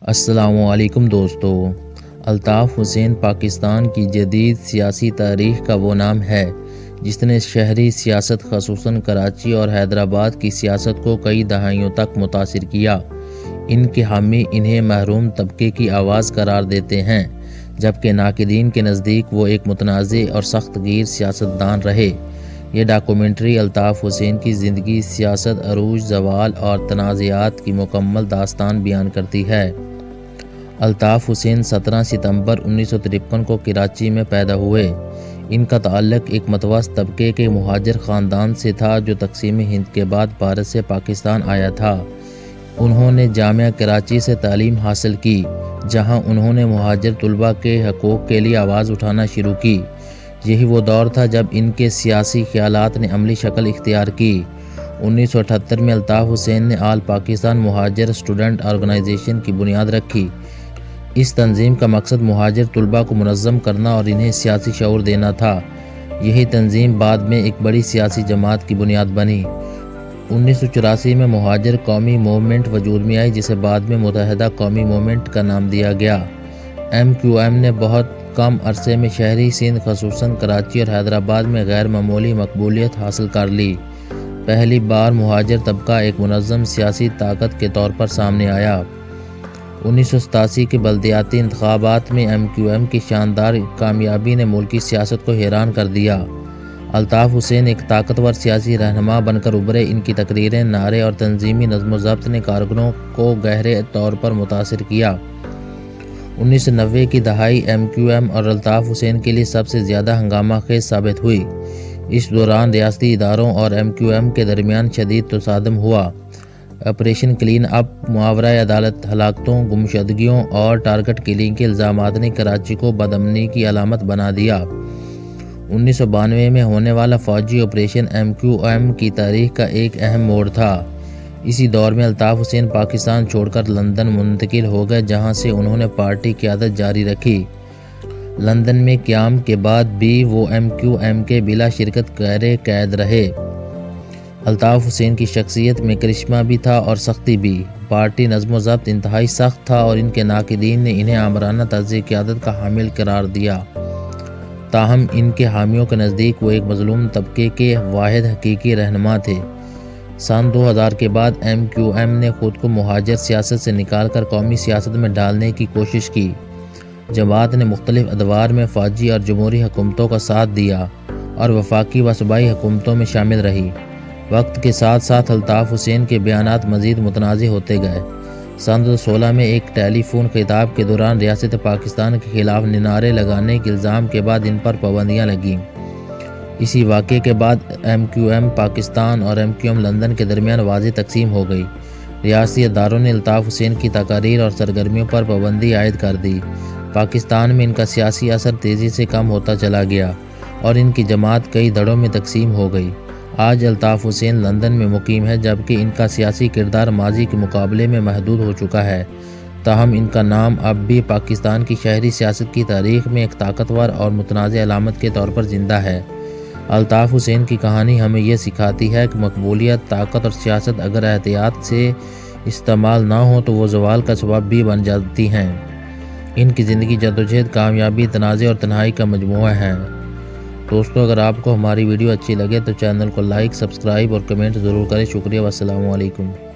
السلام علیکم دوستو۔ الطاف حسین پاکستان کی جدید سیاسی تاریخ کا وہ نام ہے جس نے شہری سیاست خصوصاً کراچی اور حیدرآباد کی سیاست کو کئی دہائیوں تک متاثر کیا۔ ان کے حامی انہیں محروم طبقے کی آواز قرار دیتے ہیں، جبکہ ناقدین کے نزدیک وہ ایک متنازع اور سخت گیر سیاستدان رہے۔ یہ ڈاکومنٹری الطاف حسین کی زندگی، سیاست، عروج، زوال اور تنازعات کی مکمل داستان بیان کرتی ہے۔ الطاف حسین 17 ستمبر 1953 کو کراچی میں پیدا ہوئے۔ ان کا تعلق ایک متوسط طبقے کے مہاجر خاندان سے تھا جو تقسیم ہند کے بعد بھارت سے پاکستان آیا تھا۔ انہوں نے جامعہ کراچی سے تعلیم حاصل کی، جہاں انہوں نے مہاجر طلباء کے حقوق کے لیے آواز اٹھانا شروع کی۔ یہی وہ دور تھا جب ان کے سیاسی خیالات نے عملی شکل اختیار کی۔ 1978 میں الطاف حسین نے آل پاکستان مہاجر اسٹوڈنٹ آرگنائزیشن کی بنیاد رکھی۔ اس تنظیم کا مقصد مہاجر طلباء کو منظم کرنا اور انہیں سیاسی شعور دینا تھا۔ یہی تنظیم بعد میں ایک بڑی سیاسی جماعت کی بنیاد بنی۔ 1984 میں مہاجر قومی موومنٹ وجود میں آئی، جسے بعد میں متحدہ قومی موومنٹ کا نام دیا گیا۔ MQM نے بہت کم عرصے میں شہری سندھ خصوصاً کراچی اور حیدرآباد میں غیر معمولی مقبولیت حاصل کر لی۔ پہلی بار مہاجر طبقہ ایک منظم سیاسی طاقت کے طور پر سامنے آیا۔ 1987 کے بلدیاتی انتخابات میں MQM کی شاندار کامیابی نے ملکی سیاست کو حیران کر دیا۔ الطاف حسین ایک طاقتور سیاسی رہنما بن کر ابھرے۔ ان کی تقریریں، نعرے اور تنظیمی نظم و ضبط نے کارکنوں کو گہرے طور پر متاثر کیا۔ 1990 کی دہائی MQM اور الطاف حسین کے لیے سب سے زیادہ ہنگامہ خیز ثابت ہوئی۔ اس دوران ریاستی اداروں اور MQM کے درمیان شدید تصادم ہوا۔ آپریشن کلین اپ، ماورائے عدالت ہلاکتوں، گمشدگیوں اور ٹارگٹ کلنگ کے الزامات نے کراچی کو بدامنی کی علامت بنا دیا۔ 1992 میں ہونے والا فوجی آپریشن MQM کی تاریخ کا ایک اہم موڑ تھا۔ اسی دور میں الطاف حسین پاکستان چھوڑ کر لندن منتقل ہو گئے، جہاں سے انہوں نے پارٹی قیادت جاری رکھی۔ لندن میں قیام کے بعد بھی وہ MQM کے بلا شرکت غیر قید رہے۔ الطاف حسین کی شخصیت میں کرشمہ بھی تھا اور سختی بھی۔ پارٹی نظم و ضبط انتہائی سخت تھا اور ان کے ناقدین نے انہیں آمرانہ طرز قیادت کا حامل قرار دیا۔ تاہم ان کے حامیوں کے نزدیک وہ ایک مظلوم طبقے کے واحد حقیقی رہنما تھے۔ سن 2000 کے بعد MQM نے خود کو مہاجر سیاست سے نکال کر قومی سیاست میں ڈالنے کی کوشش کی۔ جماعت نے مختلف ادوار میں فوجی اور جمہوری حکومتوں کا ساتھ دیا اور وفاقی و صوبائی حکومتوں میں شامل رہی۔ وقت کے ساتھ ساتھ الطاف حسین کے بیانات مزید متنازع ہوتے گئے۔ سن 2016 میں ایک ٹیلی فون خطاب کے دوران ریاست پاکستان کے خلاف نعرے لگانے کے الزام کے بعد ان پر پابندیاں لگیں۔ اسی واقعے کے بعد MQM پاکستان اور MQM لندن کے درمیان واضح تقسیم ہو گئی۔ ریاستی اداروں نے الطاف حسین کی تقاریر اور سرگرمیوں پر پابندی عائد کر دی۔ پاکستان میں ان کا سیاسی اثر تیزی سے کم ہوتا چلا گیا اور ان کی جماعت کئی دھڑوں میں تقسیم ہو گئی۔ آج الطاف حسین لندن میں مقیم ہے، جبکہ ان کا سیاسی کردار ماضی کے مقابلے میں محدود ہو چکا ہے۔ تاہم ان کا نام اب بھی پاکستان کی شہری سیاست کی تاریخ میں ایک طاقتور اور متنازع علامت کے طور پر زندہ ہے۔ الطاف حسین کی کہانی ہمیں یہ سکھاتی ہے کہ مقبولیت، طاقت اور سیاست اگر احتیاط سے استعمال نہ ہو تو وہ زوال کا سبب بھی بن جاتی ہیں۔ ان کی زندگی، جدوجہد، کامیابی، تنازع اور تنہائی کا مجموعہ ہے۔ دوستو، اگر آپ کو ہماری ویڈیو اچھی لگے تو چینل کو لائک، سبسکرائب اور کمنٹ ضرور کریں۔ شکریہ، والسلام علیکم۔